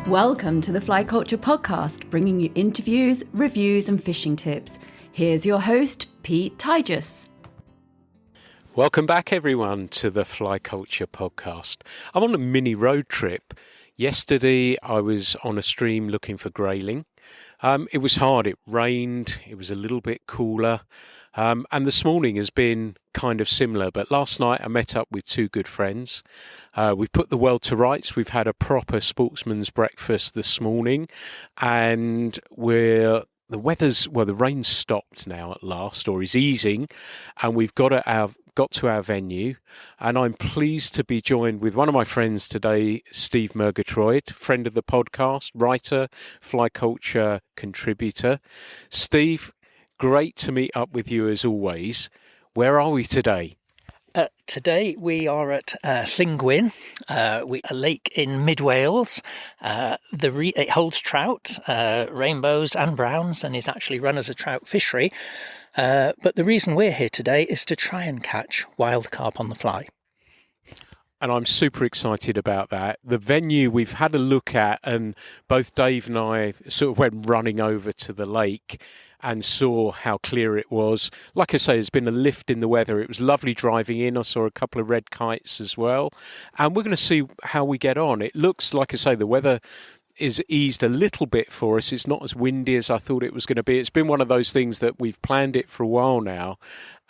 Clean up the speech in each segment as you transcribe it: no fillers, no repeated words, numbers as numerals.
Welcome to the Fly Culture Podcast, bringing you interviews, reviews and fishing tips. Here's your host, Pete Tigers. Welcome back, everyone, to the Fly Culture Podcast. I'm on a mini road trip. Yesterday, I was on a stream looking for grayling. It was hard. It rained. It was a little bit cooler. And this morning has been kind of similar. But last night, I met up with two good friends. We put the world to rights. We've had a proper sportsman's breakfast this morning. And the rain's stopped now at last, or is easing. And we've got to our venue, and I'm pleased to be joined with one of my friends today, Steve Murgatroyd, friend of the podcast, writer, fly culture contributor. Steve, great to meet up with you as always. Where are we today? Today we are at Llingwyn, a lake in mid Wales. It holds trout, rainbows and browns, and is actually run as a trout fishery. But the reason we're here today is to try and catch wild carp on the fly. And I'm super excited about that. The venue we've had a look at, and both Dave and I sort of went running over to the lake and saw how clear it was. Like I say, there's been a lift in the weather. It was lovely driving in. I saw a couple of red kites as well. And we're going to see how we get on. It looks, like I say, the weather is eased a little bit for us. It's not as windy as I thought it was going to be. It's been one of those things that we've planned it for a while now,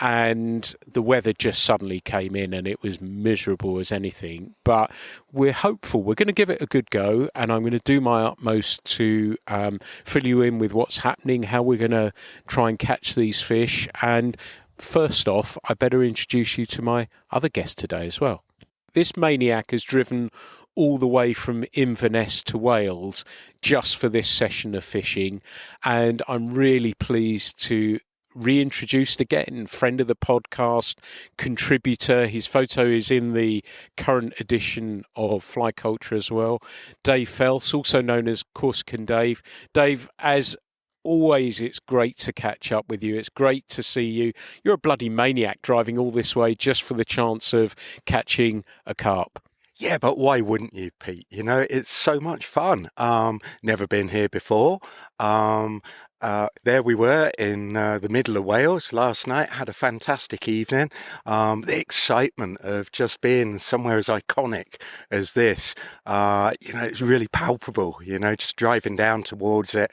and the weather just suddenly came in and it was miserable as anything. But we're hopeful. We're going to give it a good go, and I'm going to do my utmost to fill you in with what's happening, how we're going to try and catch these fish. And first off, I better introduce you to my other guest today as well. This maniac has driven all the way from Inverness to Wales just for this session of fishing, and I'm really pleased to reintroduce again, friend of the podcast, contributor. His photo is in the current edition of Fly Culture as well. Dave Phelps, also known as Corsican Dave. Dave, as always, it's great to catch up with you. It's great to see you. You're a bloody maniac driving all this way just for the chance of catching a carp. Yeah, but why wouldn't you, Pete? You know, it's so much fun. Never been here before. There we were in the middle of Wales last night, had a fantastic evening. The excitement of just being somewhere as iconic as this, it's really palpable, just driving down towards it,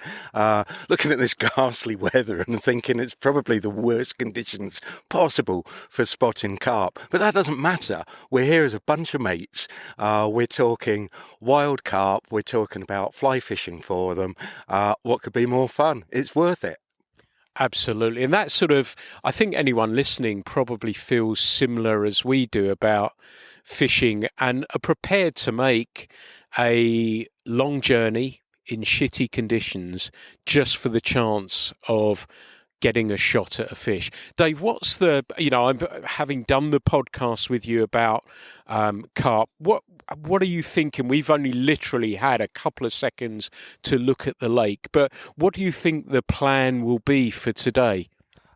looking at this ghastly weather and thinking it's probably the worst conditions possible for spotting carp. But that doesn't matter. We're here as a bunch of mates. We're talking wild carp. We're talking about fly fishing for them. What could be more fun? It's worth it. Absolutely. And that's I think anyone listening probably feels similar as we do about fishing and are prepared to make a long journey in shitty conditions just for the chance of getting a shot at a fish. Dave, I'm having done the podcast with you about carp. What are you thinking? We've only literally had a couple of seconds to look at the lake, but what do you think the plan will be for today?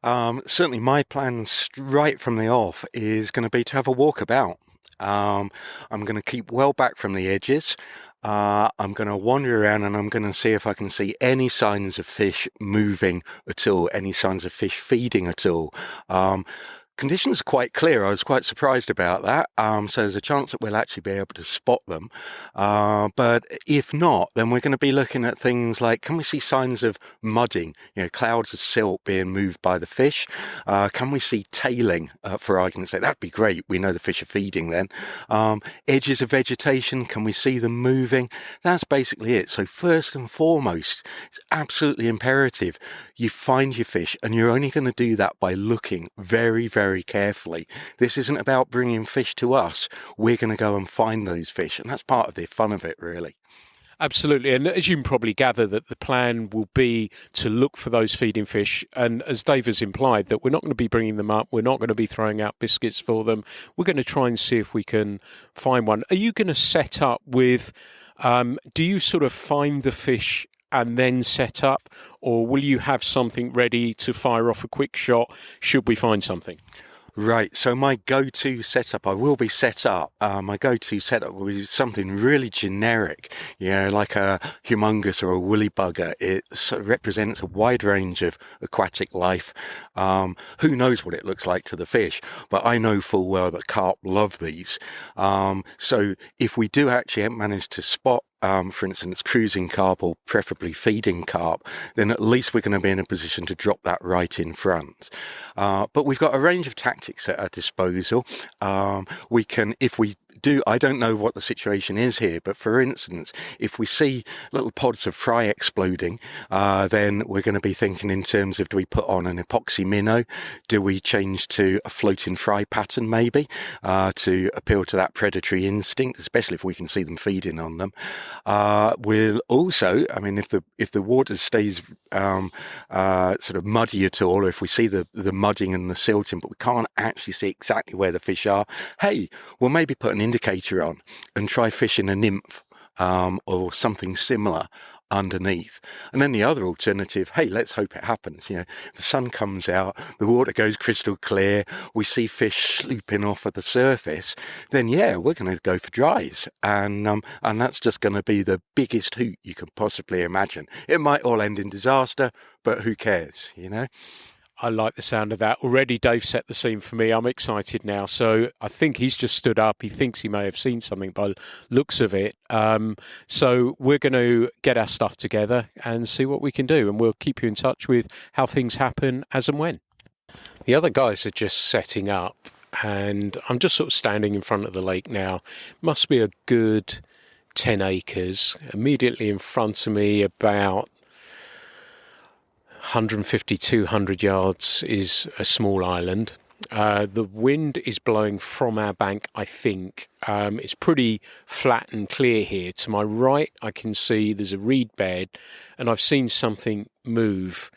Certainly my plan right from the off is going to be to have a walkabout. I'm going to keep well back from the edges. I'm going to wander around and I'm going to see if I can see any signs of fish moving at all, any signs of fish feeding at all. Conditions are quite clear. I was quite surprised about that. So there's a chance that we'll actually be able to spot them. But if not, then we're going to be looking at things like, can we see signs of mudding, clouds of silt being moved by the fish? Can we see tailing, for argument's sake? That'd be great. We know the fish are feeding then. Edges of vegetation, can we see them moving? That's basically it. So first and foremost, it's absolutely imperative you find your fish, and you're only going to do that by looking very, very carefully. This isn't about bringing fish to us. We're going to go and find those fish, and that's part of the fun of it, really. Absolutely. And as you can probably gather, that the plan will be to look for those feeding fish. And as Dave has implied, that we're not going to be bringing them up. We're not going to be throwing out biscuits for them. We're going to try and see if we can find one. Are you going to set up with, do you sort of find the fish and then set up, or will you have something ready to fire off a quick shot should we find something? Right, so my go-to setup, I will be set up. My go-to setup will be something really generic, like a humongous or a woolly bugger. It sort of represents a wide range of aquatic life. Who knows what it looks like to the fish, but I know full well that carp love these. So if we do actually manage to spot for instance, cruising carp or preferably feeding carp, then at least we're going to be in a position to drop that right in front. But we've got a range of tactics at our disposal. We can, if we do, I don't know what the situation is here, but for instance, if we see little pods of fry exploding, then we're going to be thinking in terms of, do we put on an epoxy minnow? Do we change to a floating fry pattern maybe to appeal to that predatory instinct, especially if we can see them feeding on them? We'll also, I mean, if the water stays sort of muddy at all, or if we see the mudding and the silting, but we can't actually see exactly where the fish are, hey, we'll maybe put an indicator on and try fishing a nymph or something similar underneath. And then the other alternative, hey, let's hope it happens. The sun comes out, the water goes crystal clear, we see fish slooping off at the surface, then we're going to go for dries. And that's just going to be the biggest hoot you can possibly imagine. It might all end in disaster, but who cares, I like the sound of that. Already Dave set the scene for me. I'm excited now. So I think he's just stood up. He thinks he may have seen something by looks of it. So we're going to get our stuff together and see what we can do. And we'll keep you in touch with how things happen as and when. The other guys are just setting up. And I'm just sort of standing in front of the lake now. Must be a good 10 acres. Immediately in front of me, about 150, 200 yards is a small island. The wind is blowing from our bank, I think. It's pretty flat and clear here. To my right, I can see there's a reed bed, and I've seen something move.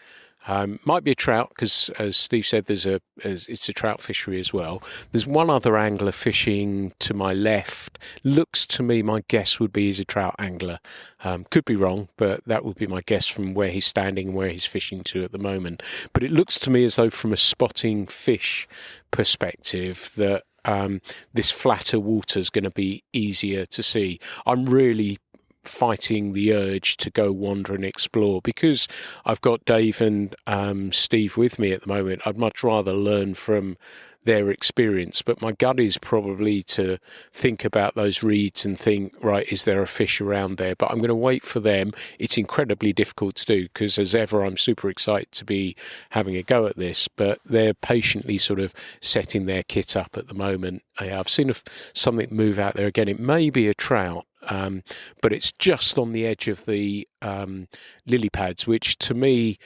Might be a trout, because as Steve said, it's a trout fishery as well. There's one other angler fishing to my left. Looks to me, my guess would be he's a trout angler. Could be wrong, but that would be my guess from where he's standing and where he's fishing to at the moment. But it looks to me as though from a spotting fish perspective that this flatter water is going to be easier to see. I'm really fighting the urge to go wander and explore, because I've got Dave and Steve with me at the moment. I'd much rather learn from their experience, but my gut is probably to think about those reeds and think, right, is there a fish around there? But I'm going to wait for them. It's incredibly difficult to do, because as ever, I'm super excited to be having a go at this, but they're patiently sort of setting their kit up at the moment. I've seen something move out there again. It may be a trout, but it's just on the edge of the lily pads, which to me,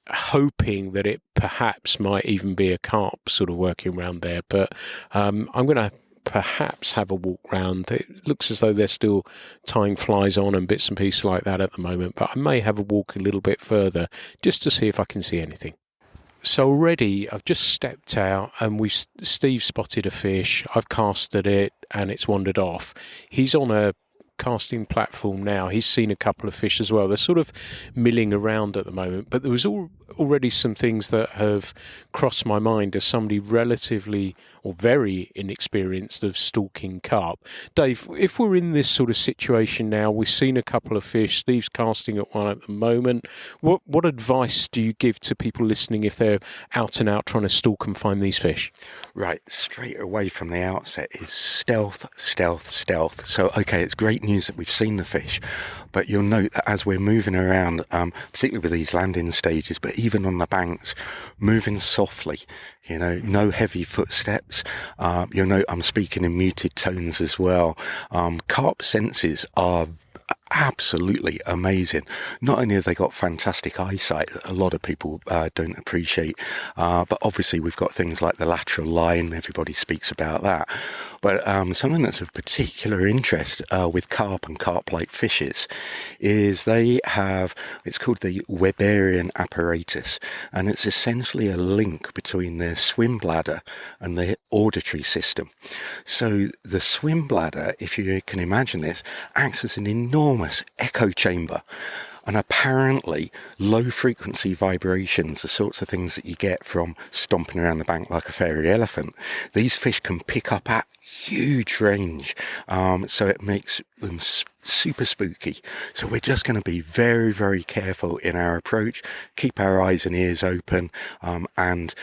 hoping that it perhaps might even be a carp sort of working around there. But I'm going to perhaps have a walk round. It looks as though they're still tying flies on and bits and pieces like that at the moment, but I may have a walk a little bit further just to see if I can see anything. So already I've just stepped out and Steve spotted a fish. I've casted it and it's wandered off. He's on a casting platform now. He's seen a couple of fish as well. They're sort of milling around at the moment, but there was already some things that have crossed my mind as somebody relatively or very inexperienced of stalking carp. Dave, if we're in this sort of situation now, we've seen a couple of fish, Steve's casting at one at the moment, what advice do you give to people listening if they're out and out trying to stalk and find these fish? Right, straight away from the outset is stealth, stealth, stealth. So, okay, it's great news that we've seen the fish, but you'll note that as we're moving around, particularly with these landing stages, but even on the banks, moving softly, no heavy footsteps. You'll note I'm speaking in muted tones as well. Carp senses are absolutely amazing. Not only have they got fantastic eyesight that a lot of people don't appreciate, but obviously we've got things like the lateral line, everybody speaks about that. But something that's of particular interest with carp and carp-like fishes is they have, it's called the Weberian apparatus, and it's essentially a link between their swim bladder and their auditory system. So the swim bladder, if you can imagine this, acts as an enormous echo chamber. And apparently low frequency vibrations, the sorts of things that you get from stomping around the bank like a fairy elephant, these fish can pick up at huge range. So it makes them super spooky. So we're just going to be very, very careful in our approach, keep our eyes and ears open, and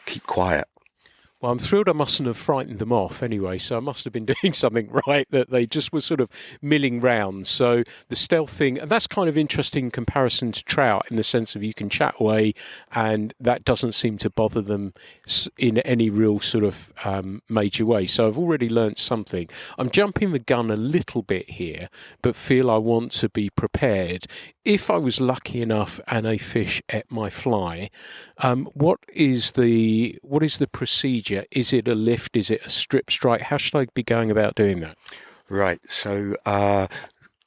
keep quiet. Well, I'm thrilled I mustn't have frightened them off anyway, so I must have been doing something right, that they just were sort of milling round. So the stealth thing, and that's kind of interesting in comparison to trout in the sense of you can chat away and that doesn't seem to bother them in any real sort of major way. So I've already learnt something. I'm jumping the gun a little bit here, but feel I want to be prepared. If I was lucky enough and a fish ate my fly, what is the procedure? Is it a lift? Is it a strip strike? How should I be going about doing that? Right, so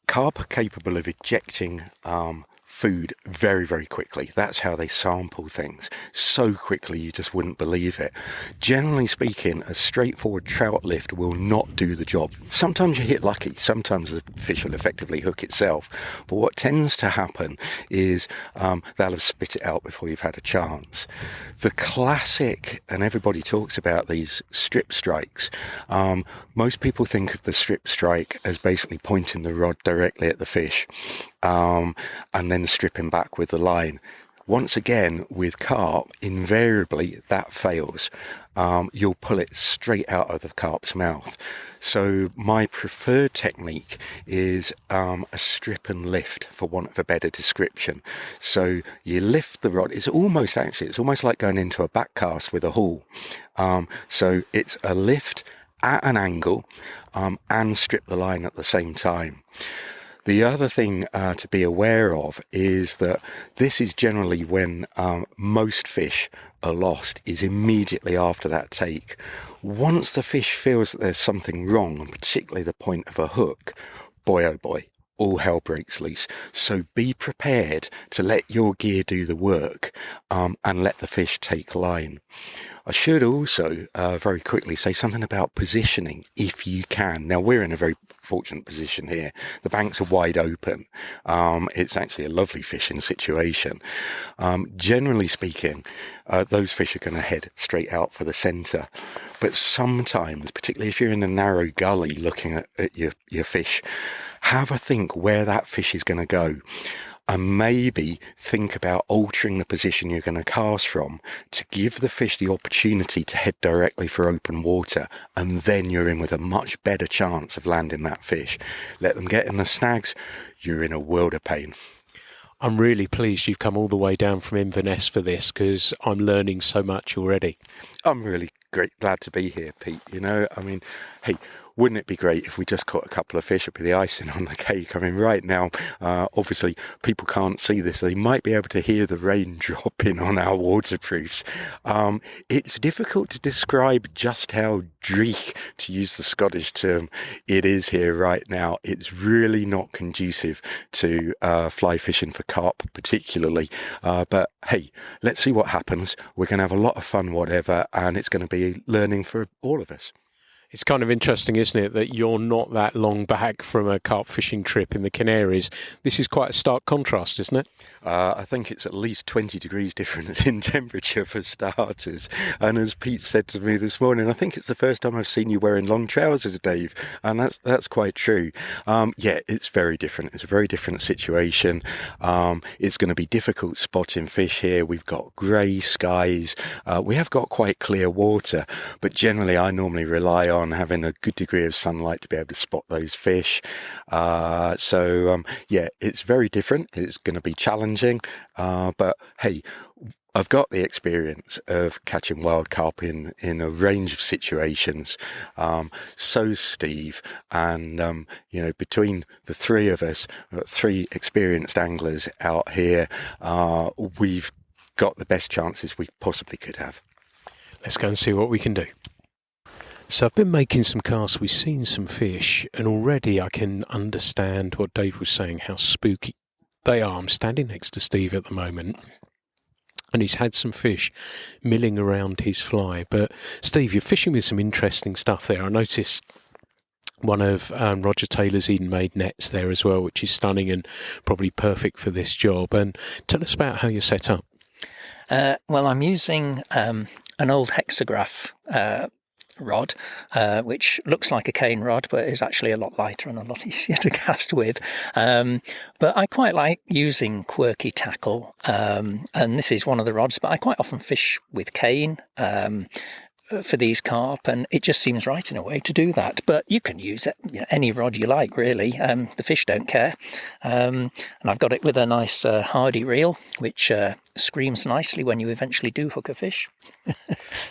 carp are capable of ejecting food very, very quickly. That's how they sample things. So quickly you just wouldn't believe it. Generally speaking, a straightforward trout lift will not do the job. Sometimes you hit lucky, sometimes the fish will effectively hook itself. But what tends to happen is they'll have spit it out before you've had a chance. The classic, and everybody talks about these strip strikes, most people think of the strip strike as basically pointing the rod directly at the fish and then stripping back with the line. Once again, with carp, invariably that fails. You'll pull it straight out of the carp's mouth. So my preferred technique is a strip and lift, for want of a better description. So you lift the rod. It's almost like going into a back cast with a haul. So it's a lift at an angle and strip the line at the same time. The other thing to be aware of is that this is generally when most fish are lost, is immediately after that take. Once the fish feels that there's something wrong, and particularly the point of a hook, boy oh boy, all hell breaks loose. So be prepared to let your gear do the work and let the fish take line. I should also very quickly say something about positioning if you can. Now, we're in a very fortunate position here. The banks are wide open. It's actually a lovely fishing situation. Generally speaking, those fish are going to head straight out for the centre. But sometimes, particularly if you're in a narrow gully looking at your fish, have a think where that fish is going to go. And maybe think about altering the position you're going to cast from to give the fish the opportunity to head directly for open water, and then you're in with a much better chance of landing that fish. Let them get in the snags, you're in a world of pain. I'm really pleased you've come all the way down from Inverness for this, because I'm learning so much already. I'm really glad to be here, Pete. You know, I mean, hey, wouldn't it be great if we just caught a couple of fish? It'd be the icing on the cake. I mean, right now, obviously, people can't see this. They might be able to hear the rain dropping on our waterproofs. It's difficult to describe just how dreich, to use the Scottish term, it is here right now. It's really not conducive to fly fishing for carp particularly. But hey, let's see what happens. We're going to have a lot of fun, whatever, and it's going to be learning for all of us. It's kind of interesting, isn't it, that you're not that long back from a carp fishing trip in the Canaries. This is quite a stark contrast, isn't it? I think it's at least 20 degrees different in temperature for starters. And as Pete said to me this morning, I think it's the first time I've seen you wearing long trousers, Dave. And that's quite true. Yeah, it's very different. It's a very different situation. It's going to be difficult spotting fish here. We've got grey skies. We have got quite clear water. But generally, I normally rely on having a good degree of sunlight to be able to spot those fish. Yeah, it's very different. It's going to be challenging. But hey, I've got the experience of catching wild carp in a range of situations. So's Steve, and between the three of us, three experienced anglers out here, we've got the best chances we possibly could have. Let's go and see what we can do. So I've been making some casts, we've seen some fish, and already I can understand what Dave was saying, how spooky they are. I'm standing next to Steve at the moment, and he's had some fish milling around his fly. But Steve, you're fishing with some interesting stuff there. I noticed one of Roger Taylor's Eden-made nets there as well, which is stunning and probably perfect for this job. And tell us about how you're set up. Well, I'm using an old hexagraph rod, which looks like a cane rod, but is actually a lot lighter and a lot easier to cast with. But I quite like using quirky tackle, and this is one of the rods, but I quite often fish with cane for these carp, and it just seems right in a way to do that. But you can use any rod you like, really. The fish don't care. And I've got it with a nice hardy reel, which screams nicely when you eventually do hook a fish.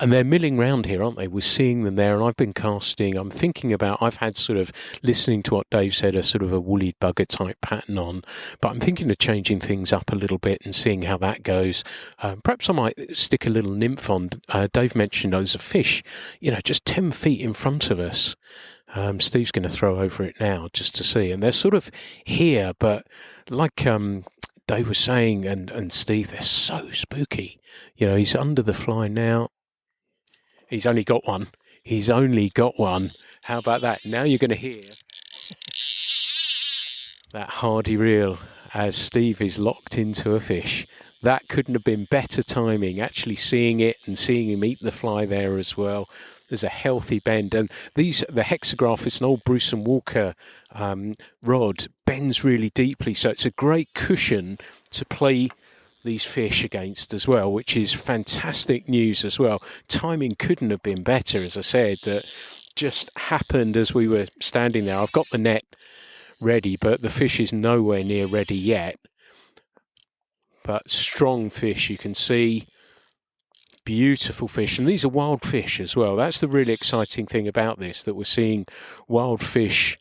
And they're milling round here, aren't they? We're seeing them there, and I've been casting. I'm thinking about, I've had sort of, listening to what Dave said, a sort of a woolly bugger type pattern on, but I'm thinking of changing things up a little bit and seeing how that goes. Perhaps I might stick a little nymph on. Dave mentioned there's a fish, just 10 feet in front of us. Steve's going to throw over it now just to see. And they're sort of here, but like Dave was saying, and Steve, they're so spooky. He's under the fly now. He's only got one. How about that? Now you're going to hear that hardy reel as Steve is locked into a fish. That couldn't have been better timing, actually seeing it and seeing him eat the fly there as well. There's a healthy bend. And the hexagraph is an old Bruce and Walker rod, bends really deeply. So it's a great cushion to play these fish against as well, which is fantastic news as well. Timing couldn't have been better, as I said, that just happened as we were standing there. I've got the net ready, but the fish is nowhere near ready yet. But strong fish, you can see. Beautiful fish, and these are wild fish as well. That's the really exciting thing about this, that we're seeing wild fish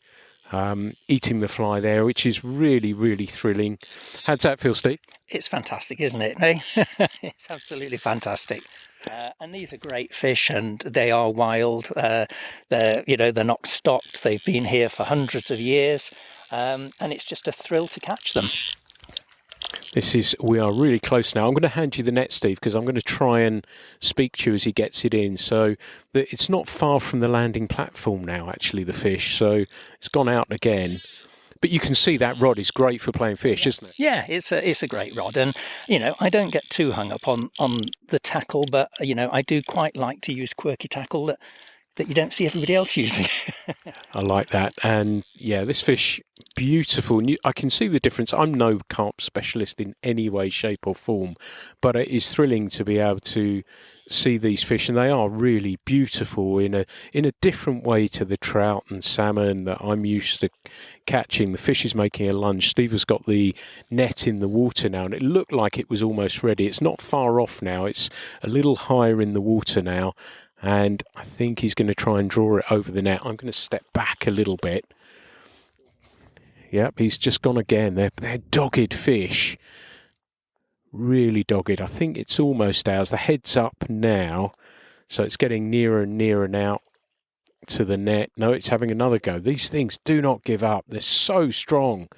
eating the fly there, which is really, really thrilling. How's that feel, Steve? It's fantastic, isn't it? Eh? It's absolutely fantastic. And these are great fish, and they are wild. They're not stocked. They've been here for hundreds of years, and it's just a thrill to catch them. We are really close now. I'm going to hand you the net, Steve, because I'm going to try and speak to you as he gets it in. So it's not far from the landing platform now, actually, the fish. So it's gone out again. But you can see that rod is great for playing fish, isn't it? Yeah, it's a great rod. And, I don't get too hung up on the tackle, but, I do quite like to use quirky tackle that you don't see everybody else using. I like that. And yeah, this fish, beautiful. I can see the difference. I'm no carp specialist in any way, shape or form, but it is thrilling to be able to see these fish, and they are really beautiful in a different way to the trout and salmon that I'm used to catching. The fish is making a lunge. Steve has got the net in the water now, and it looked like it was almost ready. It's not far off now. It's a little higher in the water now, and I think he's going to try and draw it over the net. I'm going to step back a little bit. Yep, he's just gone again. They're dogged fish. Really dogged. I think it's almost ours. The head's up now, so it's getting nearer and nearer now to the net. No, it's having another go. These things do not give up. They're so strong.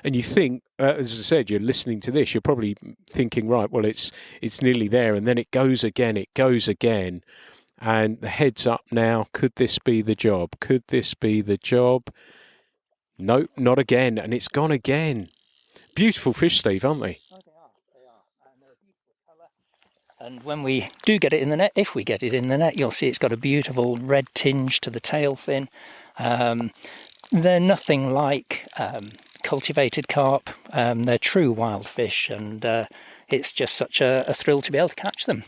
And you think, as I said, you're listening to this, you're probably thinking, right, well, it's nearly there. And then it goes again. And the head's up now. Could this be the job? Nope, not again. And it's gone again. Beautiful fish, Steve, aren't they? Oh, they are. And they're a beautiful colour. And when we do get it in the net, if we get it in the net, you'll see it's got a beautiful red tinge to the tail fin. They're nothing like cultivated carp. They're true wild fish, and it's just such a thrill to be able to catch them.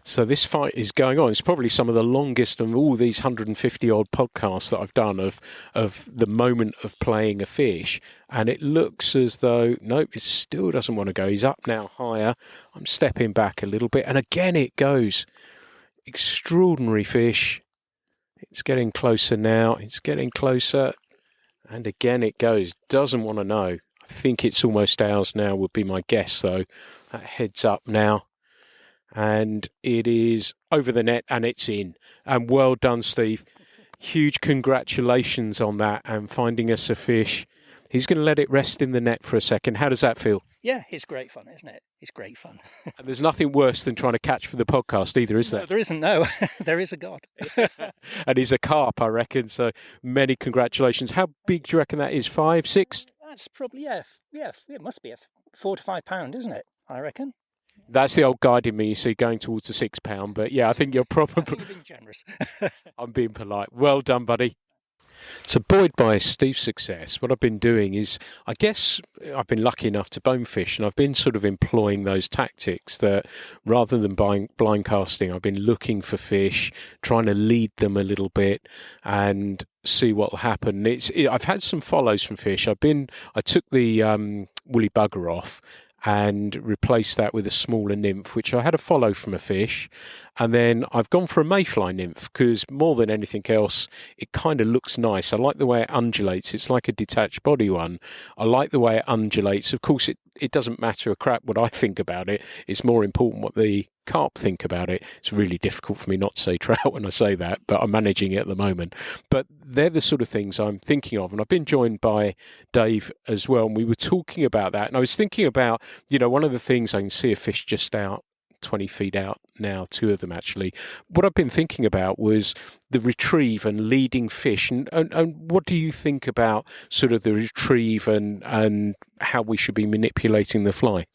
So this fight is going on. It's probably some of the longest of all these 150 odd podcasts that I've done of the moment of playing a fish. And it looks as though, nope, it still doesn't want to go. He's up now higher. I'm stepping back a little bit. And again it goes. Extraordinary fish. It's getting closer now. It's getting closer. And again it goes. Doesn't want to know. I think it's almost ours now would be my guess though. That head's up now. And it is over the net and it's in. And well done, Steve. Huge congratulations on that and finding us a fish. He's going to let it rest in the net for a second. How does that feel? Yeah, it's great fun, isn't it? It's great fun. And there's nothing worse than trying to catch for the podcast either, is No, there? there isn't, no. There is a God. And he's a carp, I reckon. So many congratulations. How big do you reckon that is? 5, 6? That's probably, it must be a 4 to 5 pound, isn't it? I reckon. That's the old guide in me, you see, going towards the £6. But yeah, I think you're probably... You're being generous. I'm being polite. Well done, buddy. So buoyed by Steve's success, what I've been doing is, I guess I've been lucky enough to bonefish, and I've been sort of employing those tactics that rather than blind casting, I've been looking for fish, trying to lead them a little bit and see what will happen. I've had some follows from fish. I took the woolly bugger off and replaced that with a smaller nymph, which I had a follow from a fish. And then I've gone for a mayfly nymph because more than anything else, it kind of looks nice. I like the way it undulates. It's like a detached body one. I like the way it undulates. Of course, it doesn't matter a crap what I think about it. It's more important what the carp think about it. It's really difficult for me not to say trout when I say that, but I'm managing it at the moment. But they're the sort of things I'm thinking of. And I've been joined by Dave as well. And we were talking about that. And I was thinking about, one of the things, I can see a fish just out 20 feet out now, 2 of them actually. What I've been thinking about was the retrieve and leading fish. And what do you think about sort of the retrieve and how we should be manipulating the fly?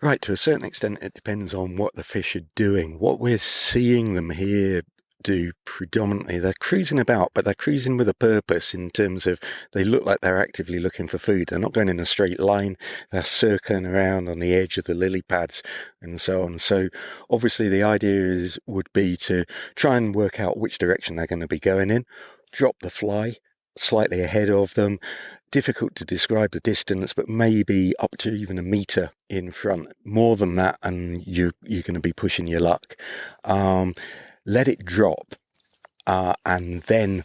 Right, to a certain extent, it depends on what the fish are doing. What we're seeing them here do predominantly, they're cruising about, but they're cruising with a purpose in terms of they look like they're actively looking for food. They're not going in a straight line. They're circling around on the edge of the lily pads and so on. So obviously the idea would be to try and work out which direction they're going to be going in, drop the fly slightly ahead of them. Difficult to describe the distance, but maybe up to even a metre in front. More than that, and you're going to be pushing your luck. Let it drop, and then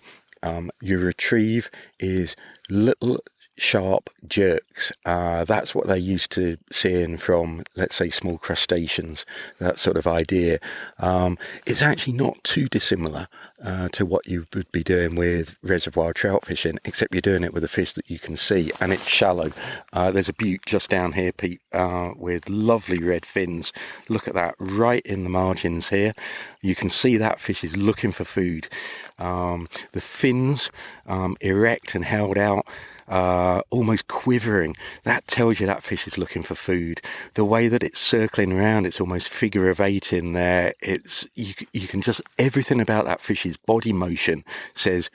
your retrieve is little sharp jerks. That's what they're used to seeing from, let's say, small crustaceans, that sort of idea. It's actually not too dissimilar to what you would be doing with reservoir trout fishing, except you're doing it with a fish that you can see, and it's shallow. There's a butte just down here, Pete, with lovely red fins. Look at that, right in the margins here. You can see that fish is looking for food. The fins erect and held out, almost quivering. That tells you that fish is looking for food. The way that it's circling around, it's almost figure of 8 in there. You can just, everything about that fish's body motion says,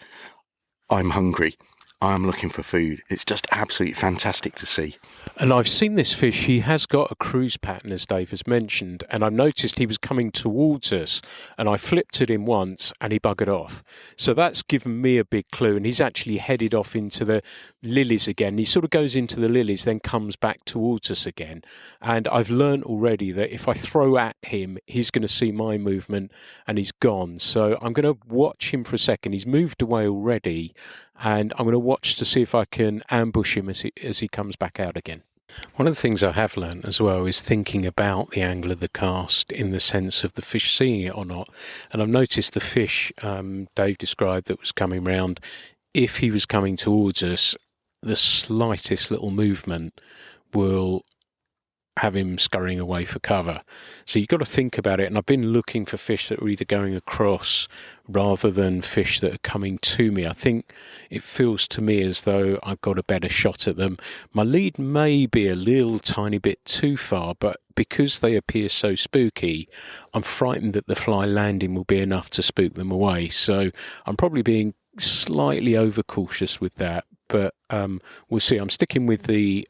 I'm hungry, I'm looking for food. It's just absolutely fantastic to see. And I've seen this fish. He has got a cruise pattern, as Dave has mentioned, and I noticed he was coming towards us, and I flipped at him once, and he buggered off. So that's given me a big clue, and he's actually headed off into the lilies again. He sort of goes into the lilies, then comes back towards us again. And I've learned already that if I throw at him, he's going to see my movement, and he's gone. So I'm going to watch him for a second. He's moved away already, and I'm going to watch to see if I can ambush him as he comes back out again. One of the things I have learned as well is thinking about the angle of the cast in the sense of the fish seeing it or not. And I've noticed the fish Dave described that was coming round, if he was coming towards us, the slightest little movement will have him scurrying away for cover. So you've got to think about it. And I've been looking for fish that are either going across rather than fish that are coming to me. I think it feels to me as though I've got a better shot at them. My lead may be a little tiny bit too far, but because they appear so spooky, I'm frightened that the fly landing will be enough to spook them away. So I'm probably being slightly overcautious with that, but we'll see. I'm sticking with the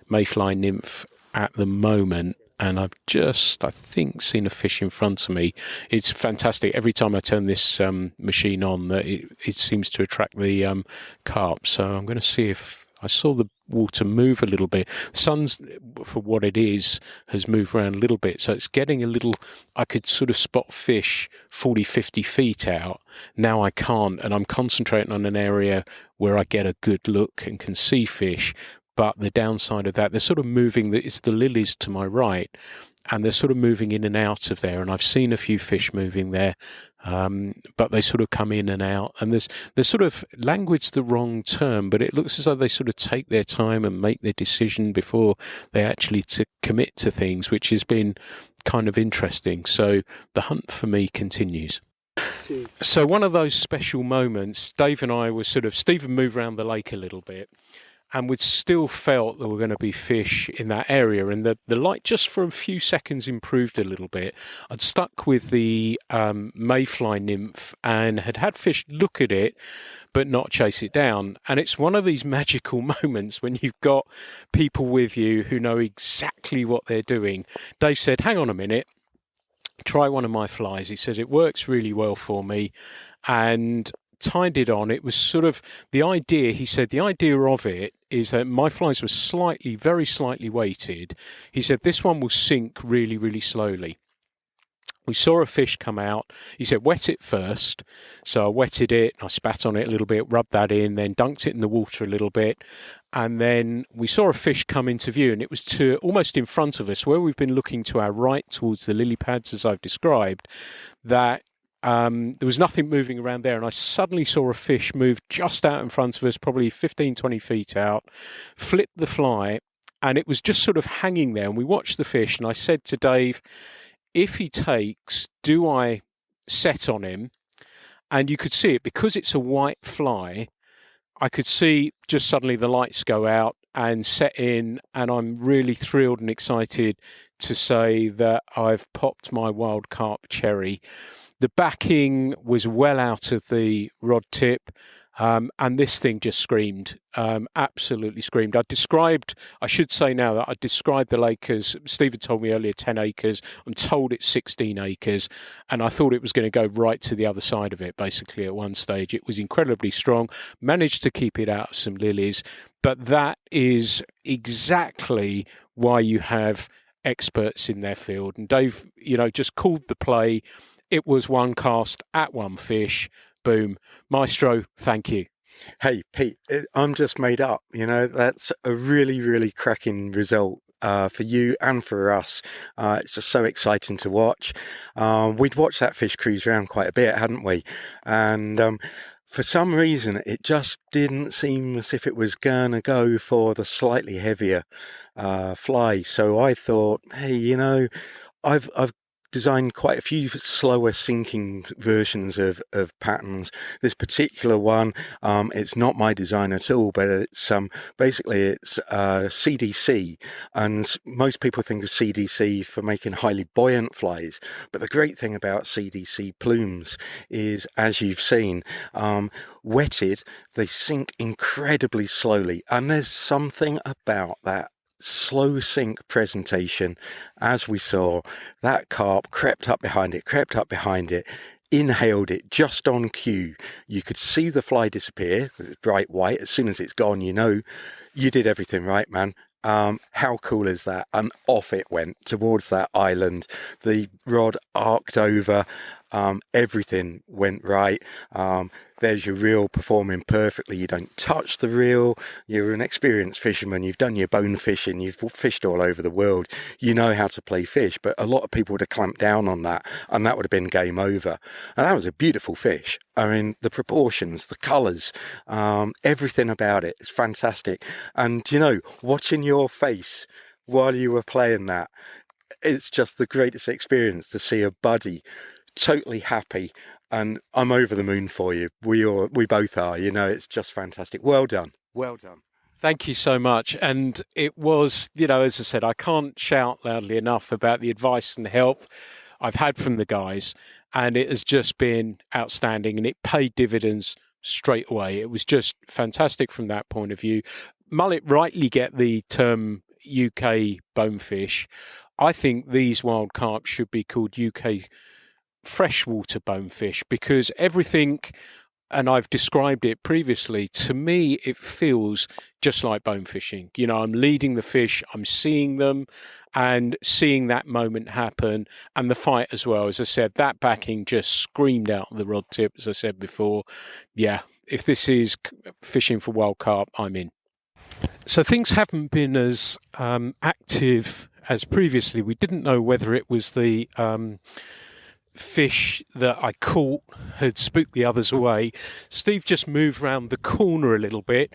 mayfly nymph at the moment, and I've just, I think, seen a fish in front of me. It's fantastic. Every time I turn this machine on, it seems to attract the carp. So I'm going to see if I saw the water move a little bit. The sun's, for what it is, has moved around a little bit. So it's getting a little, I could sort of spot fish 40, 50 feet out. Now I can't, and I'm concentrating on an area where I get a good look and can see fish. But the downside of that, they're sort of moving, it's the lilies to my right, and they're sort of moving in and out of there. And I've seen a few fish moving there, but they sort of come in and out. And there's sort of, language the wrong term, but it looks as though they sort of take their time and make their decision before they actually commit to things, which has been kind of interesting. So the hunt for me continues. So one of those special moments, Dave and I were Stephen moved around the lake a little bit, and we'd still felt there were going to be fish in that area, and the light just for a few seconds improved a little bit. I'd stuck with the mayfly nymph and had fish look at it but not chase it down. And it's one of these magical moments when you've got people with you who know exactly what they're doing. Dave said, hang on a minute, try one of my flies. He said, it works really well for me, and tied it on. It was sort of the idea, he said, the idea of it is that my flies were very slightly weighted. He said, this one will sink really, really slowly. We saw a fish come out. He said, wet it first. So I wetted it, I spat on it a little bit, rubbed that in, then dunked it in the water a little bit. And then we saw a fish come into view, and it was almost in front of us, where we've been looking to our right towards the lily pads, as I've described, that there was nothing moving around there. And I suddenly saw a fish move just out in front of us, probably 15, 20 feet out, flip the fly, and it was just sort of hanging there. And we watched the fish, and I said to Dave, if he takes, do I set on him? And you could see it, because it's a white fly, I could see just suddenly the lights go out and set in, and I'm really thrilled and excited to say that I've popped my wild carp cherry. The backing was well out of the rod tip, and this thing just screamed, absolutely screamed. I should say now that I described the lake as, Steve had told me earlier, 10 acres. I'm told it's 16 acres, and I thought it was going to go right to the other side of it, basically, at one stage. It was incredibly strong, managed to keep it out of some lilies, but that is exactly why you have experts in their field. And Dave, just called the play. It was one cast at one fish. Boom. Maestro, thank you. Hey, Pete, I'm just made up. That's a really, really cracking result for you and for us. It's just so exciting to watch. We'd watched that fish cruise around quite a bit, hadn't we? And for some reason, it just didn't seem as if it was going to go for the slightly heavier fly. So I thought, hey, I've designed quite a few slower sinking versions of patterns. This particular one, it's not my design at all, but it's basically it's CDC, and most people think of CDC for making highly buoyant flies. But the great thing about CDC plumes is, as you've seen, wetted, they sink incredibly slowly, and there's something about that slow sink presentation. As we saw, that carp crept up behind it, inhaled it just on cue. You could see the fly disappear because it's bright white. As soon as it's gone, you did everything right, man. How cool is that? And off it went towards that island. The rod arced over. Everything went right. There's your reel performing perfectly. You don't touch the reel. You're an experienced fisherman. You've done your bone fishing. You've fished all over the world. You know how to play fish. But a lot of people would have clamped down on that, and that would have been game over. And that was a beautiful fish. I mean, the proportions, the colours, everything about it is fantastic. And, watching your face while you were playing that, it's just the greatest experience to see a buddy totally happy, and I'm over the moon for you. We both are. It's just fantastic. Well done. Thank you so much. And it was, as I said, I can't shout loudly enough about the advice and help I've had from the guys, and it has just been outstanding, and it paid dividends straight away. It was just fantastic from that point of view. Mullet rightly get the term UK bonefish. I think these wild carp should be called UK freshwater bonefish, because everything, and I've described it previously, to me it feels just like bone fishing. I'm leading the fish, I'm seeing them and seeing that moment happen, and the fight as well. As I said, that backing just screamed out the rod tip, as I said before. Yeah, if this is fishing for wild carp, I'm in. So things haven't been as active as previously we didn't know whether it was the fish that I caught had spooked the others away. Steve just moved round the corner a little bit,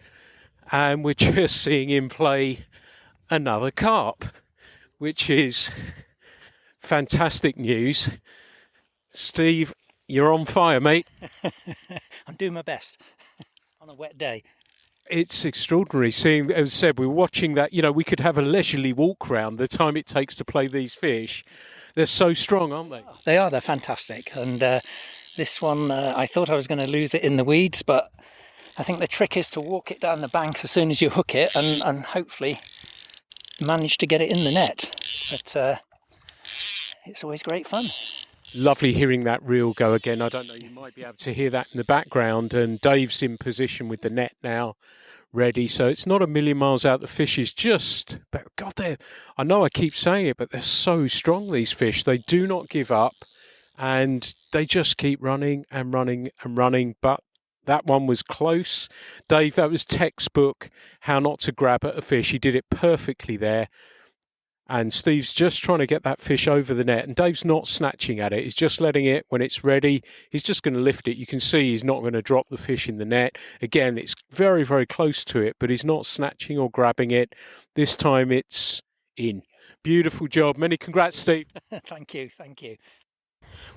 and we're just seeing him play another carp, which is fantastic news. Steve, you're on fire, mate. I'm doing my best on a wet day. It's extraordinary seeing, as I said, we're watching that, we could have a leisurely walk round the time it takes to play these fish. They're so strong, aren't they? They are, they're fantastic. And this one, I thought I was going to lose it in the weeds, but I think the trick is to walk it down the bank as soon as you hook it and hopefully manage to get it in the net. But it's always great fun. Lovely hearing that reel go again. I don't know, you might be able to hear that in the background, and Dave's in position with the net now, ready. So it's not a million miles out. The fish is just, but God, I know I keep saying it, but they're so strong, these fish. They do not give up, and they just keep running and running and running. But that one was close. Dave, that was textbook how not to grab at a fish. He did it perfectly there. And Steve's just trying to get that fish over the net. And Dave's not snatching at it. He's just letting it, when it's ready, he's just going to lift it. You can see he's not going to drop the fish in the net. Again, it's very, very close to it, but he's not snatching or grabbing it. This time it's in. Beautiful job. Many congrats, Steve. Thank you.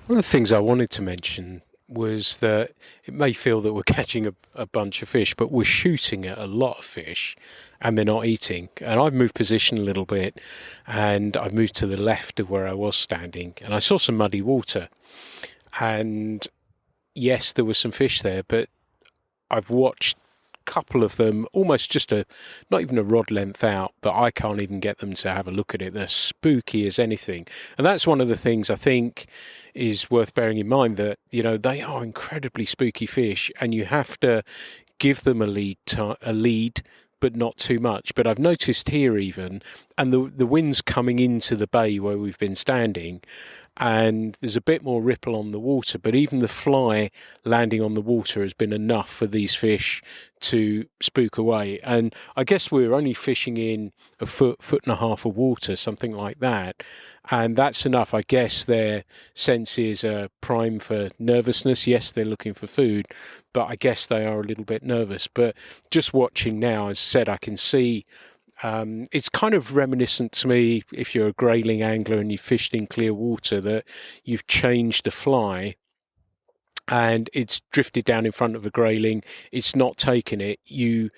One of the things I wanted to mention was that it may feel that we're catching a bunch of fish, but we're shooting at a lot of fish and they're not eating. And I've moved position a little bit, and I've moved to the left of where I was standing, and I saw some muddy water. And yes, there were some fish there, but I've watched a couple of them almost just not even a rod length out, but I can't even get them to have a look at it. They're spooky as anything. And that's one of the things I think is worth bearing in mind, that, they are incredibly spooky fish, and you have to give them a lead, but not too much. But I've noticed here even, and the wind's coming into the bay where we've been standing, and there's a bit more ripple on the water, but even the fly landing on the water has been enough for these fish to spook away. And I guess we're only fishing in a foot and a half of water, something like that, and that's enough. I guess their senses are prime for nervousness. Yes, they're looking for food, but I guess they are a little bit nervous. But just watching now, as I said, I can see it's kind of reminiscent to me, if you're a grayling angler and you've fished in clear water, that you've changed a fly and it's drifted down in front of a grayling, it's not taken it, you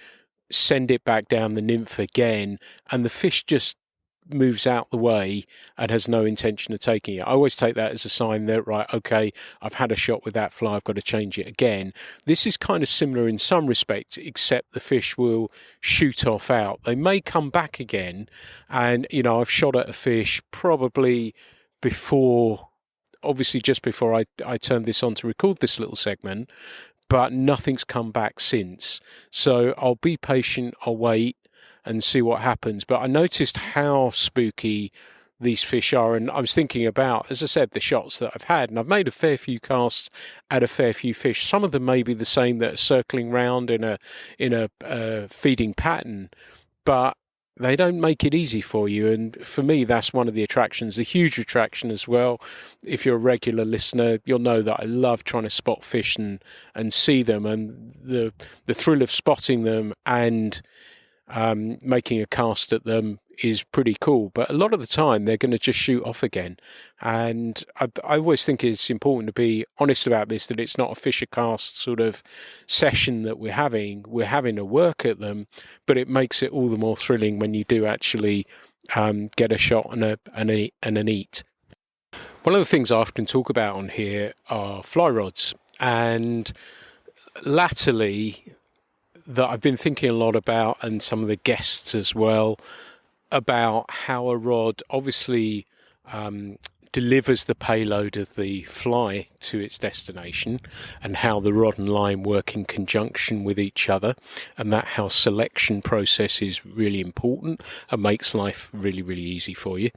send it back down the nymph again, and the fish just moves out the way and has no intention of taking it. I always take that as a sign that, right, okay, I've had a shot with that fly, I've got to change it again. This is kind of similar in some respects, except the fish will shoot off out. They may come back again, and I've shot at a fish probably before, obviously just before I turned this on to record this little segment, but nothing's come back since. So I'll be patient, I'll wait and see what happens. But I noticed how spooky these fish are, and I was thinking about, as I said, the shots that I've had, and I've made a fair few casts at a fair few fish. Some of them may be the same that are circling round in a feeding pattern, but they don't make it easy for you. And for me, that's one of the attractions, a huge attraction as well. If you're a regular listener, you'll know that I love trying to spot fish and see them, and the thrill of spotting them and making a cast at them is pretty cool. But a lot of the time they're going to just shoot off again, and I always think it's important to be honest about this, that it's not a fisher cast sort of session that we're having a work at them, but it makes it all the more thrilling when you do actually get a shot and an eat. One of the things I often talk about on here are fly rods, and latterly that I've been thinking a lot about, and some of the guests as well, about how a rod obviously delivers the payload of the fly to its destination, and how the rod and line work in conjunction with each other, and that how selection process is really important and makes life really, really easy for you.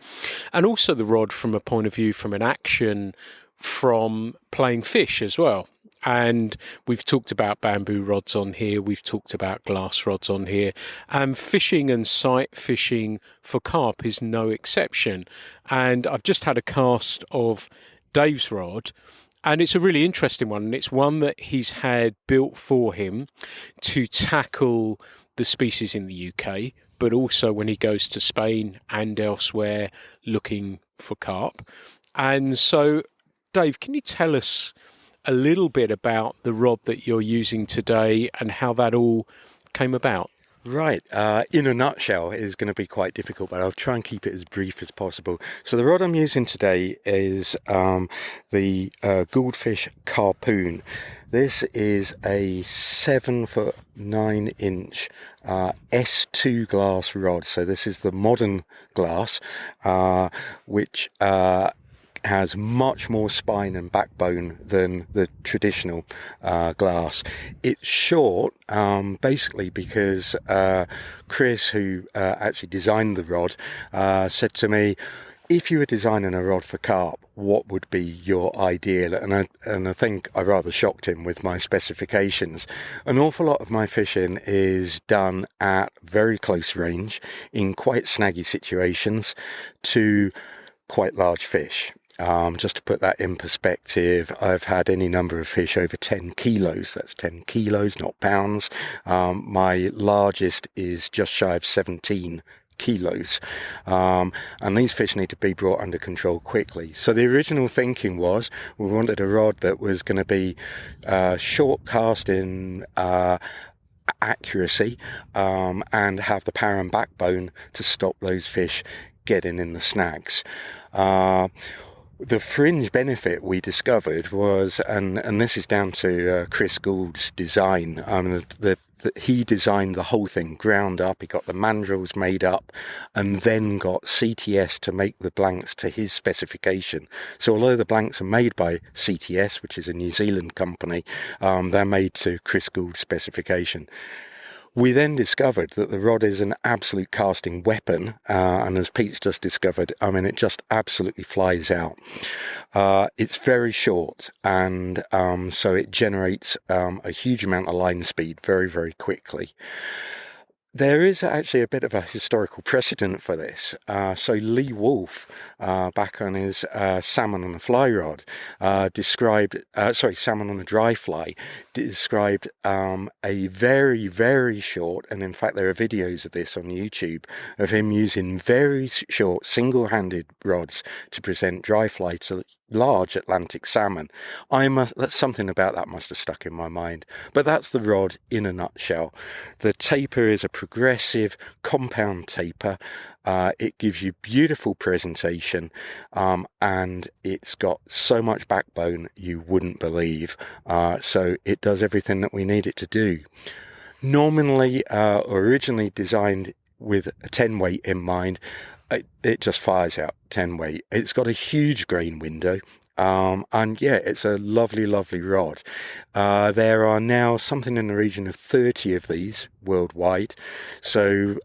And also the rod from a point of view, from an action, from playing fish as well. And we've talked about bamboo rods on here, we've talked about glass rods on here, and fishing and sight fishing for carp is no exception. And I've just had a cast of Dave's rod, and it's a really interesting one, and it's one that he's had built for him to tackle the species in the UK, but also when he goes to Spain and elsewhere looking for carp. And so, Dave, can you tell us a little bit about the rod that you're using today and how that all came about? Right. In a nutshell, it is going to be quite difficult, but I'll try and keep it as brief as possible. So the rod I'm using today is the Goldfish Carpoon. This is a 7'9" S2 glass rod. So this is the modern glass, which has much more spine and backbone than the traditional glass. It's short, basically because Chris, who actually designed the rod, said to me, if you were designing a rod for carp, what would be your ideal? And I think I rather shocked him with my specifications. An awful lot of my fishing is done at very close range in quite snaggy situations to quite large fish. Just to put that in perspective, I've had any number of fish over 10 kilos. That's 10 kilos, not pounds. My largest is just shy of 17 kilos. And these fish need to be brought under control quickly. So the original thinking was we wanted a rod that was going to be short cast in accuracy and have the power and backbone to stop those fish getting in the snags. The fringe benefit we discovered was, and this is down to Chris Gould's design. He designed the whole thing ground up. He got the mandrels made up and then got CTS to make the blanks to his specification. So although the blanks are made by CTS, which is a New Zealand company, they're made to Chris Gould's specification. We then discovered that the rod is an absolute casting weapon, and as Pete's just discovered, I mean, it just absolutely flies out. It's very short, and so it generates a huge amount of line speed very, very quickly. There is actually a bit of a historical precedent for this. So Lee Wolf, back on his salmon on a fly rod, salmon on a dry fly, described a very, very short, and in fact there are videos of this on YouTube, of him using very short single-handed rods to present dry fly to large Atlantic salmon. That's something about that must have stuck in my mind. But that's the rod in a nutshell. The taper is a progressive compound taper. It gives you beautiful presentation, and it's got so much backbone you wouldn't believe. So it does everything that we need it to do. Nominally, originally designed with a 10 weight in mind, it just fires out 10 weight. It's got a huge grain window. And yeah, it's a lovely, lovely rod. There are now something in the region of 30 of these worldwide. So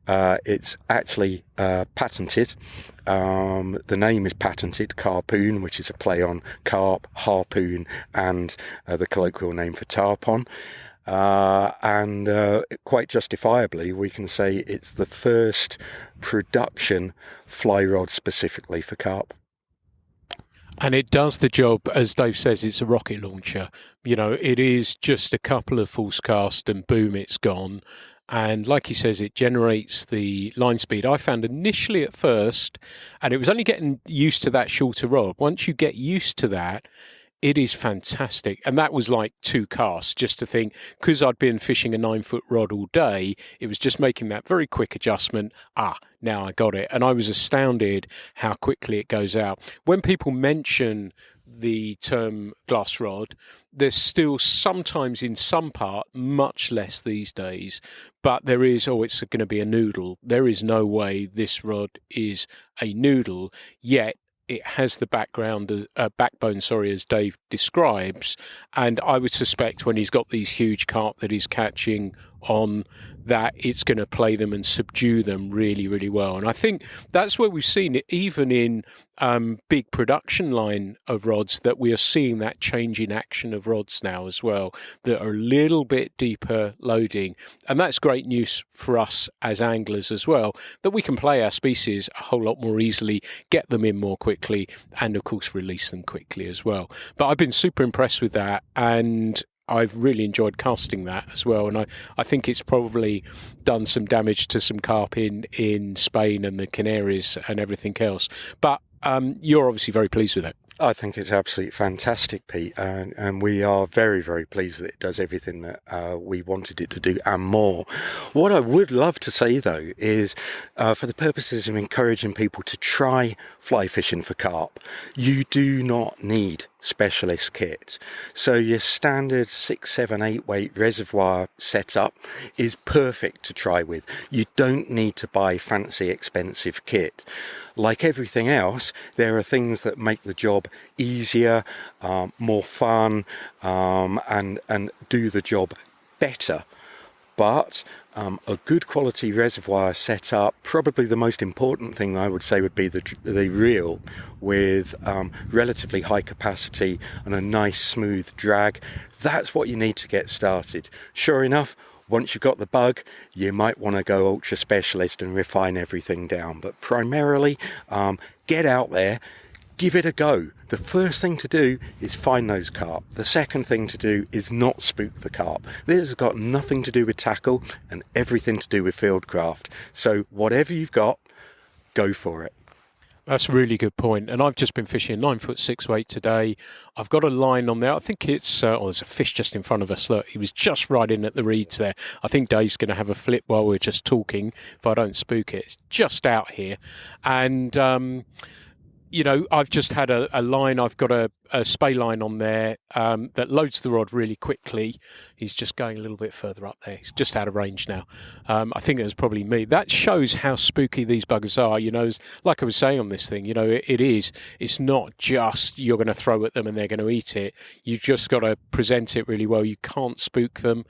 it's actually patented. The name is patented, Carpoon, which is a play on carp, harpoon, and the colloquial name for tarpon. And quite justifiably, we can say it's the first production fly rod specifically for carp. And it does the job, as Dave says, it's a rocket launcher. You know, it is just a couple of false cast and boom, it's gone. And like he says, it generates the line speed. I found initially at first, and it was only getting used to that shorter rod. Once you get used to that, it is fantastic. And that was like 2 casts, just to think, because I'd been fishing a 9-foot rod all day, it was just making that very quick adjustment. Now I got it. And I was astounded how quickly it goes out. When people mention the term glass rod, there's still sometimes in some part, much less these days, but there is, it's going to be a noodle. There is no way this rod is a noodle, yet it has the backbone, as Dave describes, and I would suspect when he's got these huge carp that he's catching on that it's going to play them and subdue them really, really well. And I think that's where we've seen it, even in big production line of rods, that we are seeing that change in action of rods now as well, that are a little bit deeper loading. And that's great news for us as anglers as well, that we can play our species a whole lot more easily, get them in more quickly, and of course release them quickly as well. But I've been super impressed with that, and I've really enjoyed casting that as well. And I think it's probably done some damage to some carp in Spain and the Canaries and everything else. But you're obviously very pleased with it. I think it's absolutely fantastic, Pete, and we are very, very pleased that it does everything that we wanted it to do and more. What I would love to say, though, is for the purposes of encouraging people to try fly fishing for carp, you do not need specialist kit. So your standard 6, 7, 8 weight reservoir setup is perfect to try with. You don't need to buy fancy expensive kit. Like everything else, there are things that make the job easier, more fun, and do the job better. But a good quality reservoir setup, probably the most important thing I would say would be the reel with relatively high capacity and a nice smooth drag. That's what you need to get started. Sure enough, once you've got the bug, you might want to go ultra specialist and refine everything down. But primarily, get out there, give it a go. The first thing to do is find those carp. The second thing to do is not spook the carp. This has got nothing to do with tackle and everything to do with fieldcraft. So whatever you've got, go for it. That's a really good point. And I've just been fishing 9-foot weight today. I've got a line on there. I think it's, there's a fish just in front of us. Look, he was just right in at the reeds there. I think Dave's going to have a flip while we're just talking, if I don't spook it. It's just out here. And, I've just had a line. I've got a spay line on there that loads the rod really quickly. He's just going a little bit further up there. He's just out of range now. I think it was probably me. That shows how spooky these buggers are. Like I was saying on this thing, it is. It's not just you're going to throw at them and they're going to eat it. You've just got to present it really well. You can't spook them.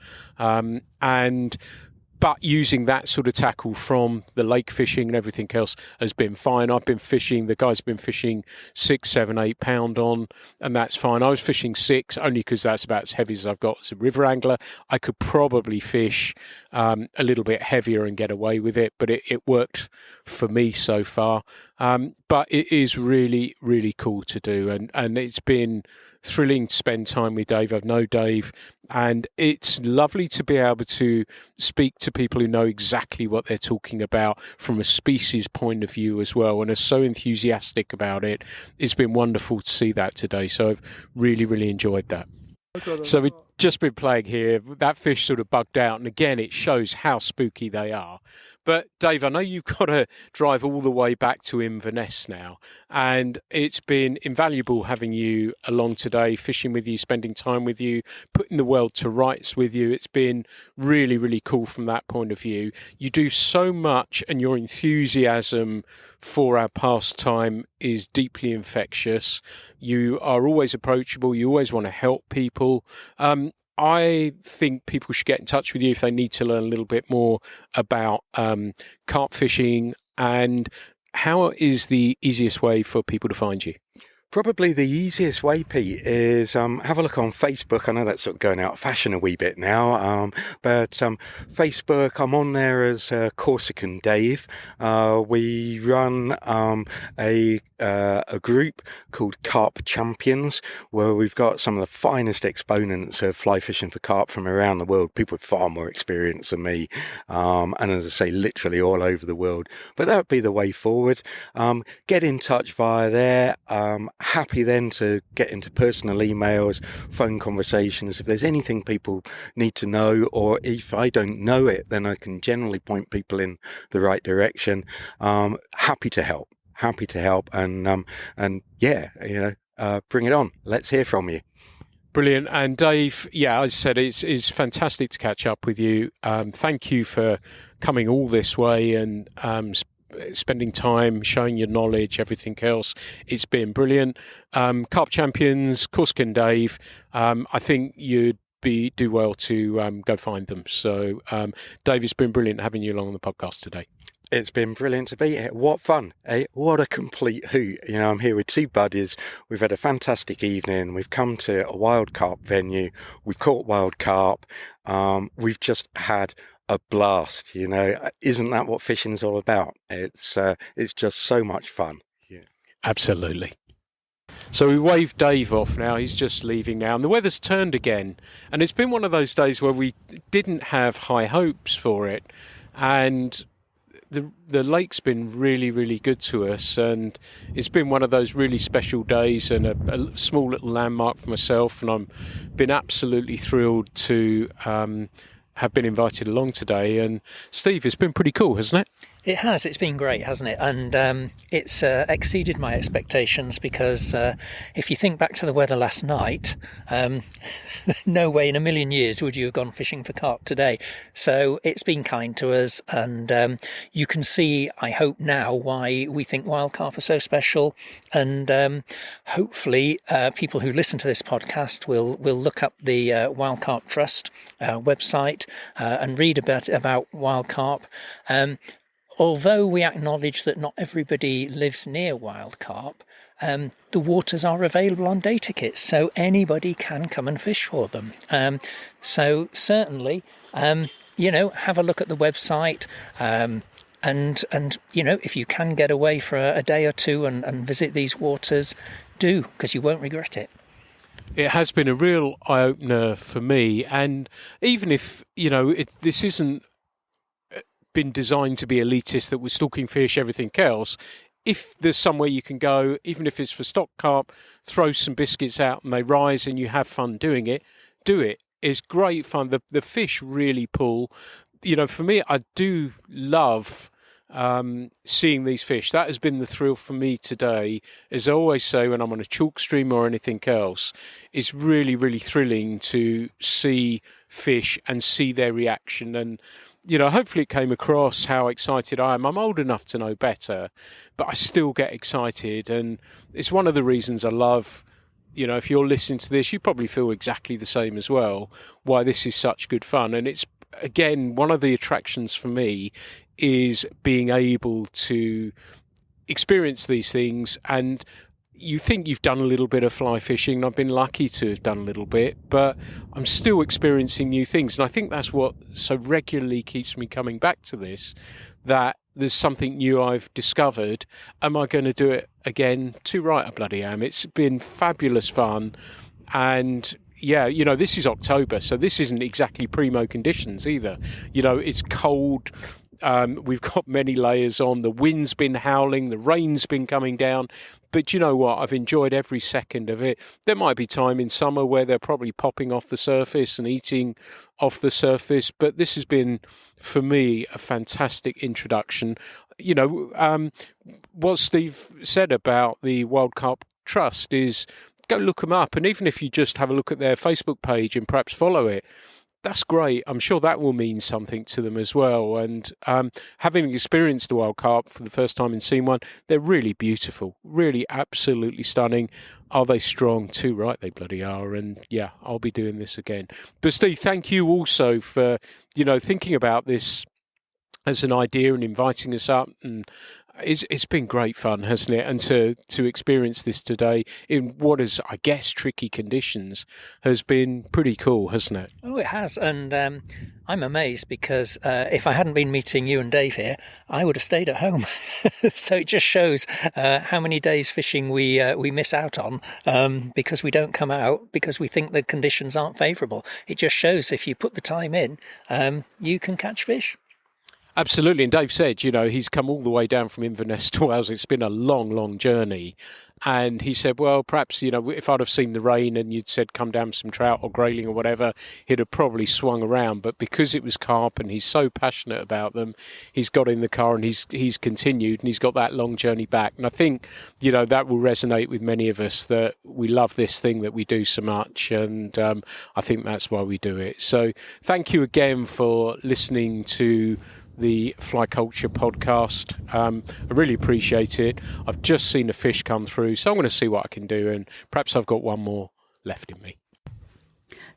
But using that sort of tackle from the lake fishing and everything else has been fine. I've been fishing, the guys have been fishing 6, 7, 8 pound on, and that's fine. I was fishing 6 only because that's about as heavy as I've got as a river angler. I could probably fish a little bit heavier and get away with it, but it worked for me so far. But it is really, really cool to do, and it's been thrilling to spend time with Dave. I've known Dave, and it's lovely to be able to speak to people who know exactly what they're talking about from a species point of view as well, and are so enthusiastic about it. It's been wonderful to see that today, so I've really, really enjoyed that. So we've just been playing here. That fish sort of bugged out, and again, it shows how spooky they are. But Dave, I know you've got to drive all the way back to Inverness now, and it's been invaluable having you along today, fishing with you, spending time with you, putting the world to rights with you. It's been really, really cool from that point of view. You do so much, and your enthusiasm for our pastime is deeply infectious. You are always approachable. You always want to help people. I think people should get in touch with you if they need to learn a little bit more about carp fishing. And how is the easiest way for people to find you? Probably the easiest way, Pete, is have a look on Facebook. I know that's sort of going out of fashion a wee bit now, but Facebook, I'm on there as Corsican Dave. We run a group called Carp Champions, where we've got some of the finest exponents of fly fishing for carp from around the world, people with far more experience than me, and as I say, literally all over the world. But that would be the way forward. Get in touch via there. Happy then to get into personal emails, phone conversations. If there's anything people need to know, or if I don't know it, then I can generally point people in the right direction. Happy to help, and yeah, bring it on. Let's hear from you. Brilliant. And Dave, yeah, as I said, it's fantastic to catch up with you. Thank you for coming all this way and spending time, showing your knowledge, everything else. It's been brilliant. Carp Champions, Corsican Dave, I think you'd do well to go find them. So, Dave, it's been brilliant having you along on the podcast today. It's been brilliant to be here. What fun, eh? What a complete hoot. I'm here with two buddies. We've had a fantastic evening. We've come to a wild carp venue. We've caught wild carp. We've just had a blast, Isn't that what fishing's all about? It's just so much fun. Yeah. Absolutely. So we waved Dave off now. He's just leaving now. And the weather's turned again. And it's been one of those days where we didn't have high hopes for it. And the lake's been really, really good to us, and it's been one of those really special days and a small little landmark for myself, and I've been absolutely thrilled to have been invited along today. And Steve, it's been pretty cool, hasn't it? It has. It's been great, hasn't it? And it's exceeded my expectations because if you think back to the weather last night, no way in a million years would you have gone fishing for carp today. So it's been kind to us, and you can see, I hope now, why we think wild carp are so special. And hopefully people who listen to this podcast will look up the Wild Carp Trust website and read about wild carp. Although we acknowledge that not everybody lives near wild carp, the waters are available on day tickets, so anybody can come and fish for them. So certainly, have a look at the website, and if you can get away for a day or two and visit these waters, do, because you won't regret it. It has been a real eye-opener for me, and even if, this isn't been designed to be elitist, that we're stalking fish, everything else, if there's somewhere you can go, even if it's for stock carp, throw some biscuits out and they rise and you have fun doing it, do it. It's great fun. The fish really pull. For me, I do love seeing these fish. That has been the thrill for me today. As I always say when I'm on a chalk stream or anything else, it's really, really thrilling to see fish and see their reaction. And hopefully it came across how excited I am. I'm old enough to know better, but I still get excited. And it's one of the reasons I love, if you're listening to this, you probably feel exactly the same as well, why this is such good fun. And it's, again, one of the attractions for me is being able to experience these things. And you think you've done a little bit of fly fishing. I've been lucky to have done a little bit, but I'm still experiencing new things. And I think that's what so regularly keeps me coming back to this, that there's something new I've discovered. Am I going to do it again? Too right I bloody am. It's been fabulous fun. And yeah, this is October, so this isn't exactly primo conditions either. It's cold. We've got many layers on. The wind's been howling. The rain's been coming down. But you know what? I've enjoyed every second of it. There might be time in summer where they're probably popping off the surface and eating off the surface. But this has been, for me, a fantastic introduction. What Steve said about the Wild Carp Trust is go look them up. And even if you just have a look at their Facebook page and perhaps follow it, that's great. I'm sure that will mean something to them as well. And having experienced the wild carp for the first time and seen one, they're really beautiful, really absolutely stunning. Are they strong? Too right they bloody are. And yeah, I'll be doing this again. But Steve, thank you also for, thinking about this as an idea and inviting us up. And it's been great fun, hasn't it? And to experience this today in what is, I guess, tricky conditions has been pretty cool, hasn't it? Oh, it has. And I'm amazed because if I hadn't been meeting you and Dave here, I would have stayed at home. So it just shows how many days fishing we miss out on because we don't come out because we think the conditions aren't favourable. It just shows if you put the time in, you can catch fish. Absolutely. And Dave said, he's come all the way down from Inverness to Wales. It's been a long, long journey. And he said, well, perhaps, if I'd have seen the rain and you'd said come down some trout or grayling or whatever, he'd have probably swung around. But because it was carp and he's so passionate about them, he's got in the car and he's continued and he's got that long journey back. And I think, that will resonate with many of us, that we love this thing that we do so much. And I think that's why we do it. So thank you again for listening to the Fly Culture podcast. I really appreciate it. I've just seen a fish come through, so I'm going to see what I can do, and perhaps I've got one more left in me.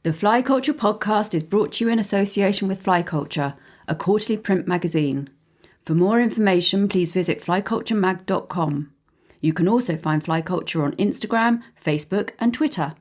The Fly Culture podcast is brought to you in association with Fly Culture, a quarterly print magazine. For more information, please visit flyculturemag.com. You can also find Fly Culture on Instagram, Facebook and Twitter.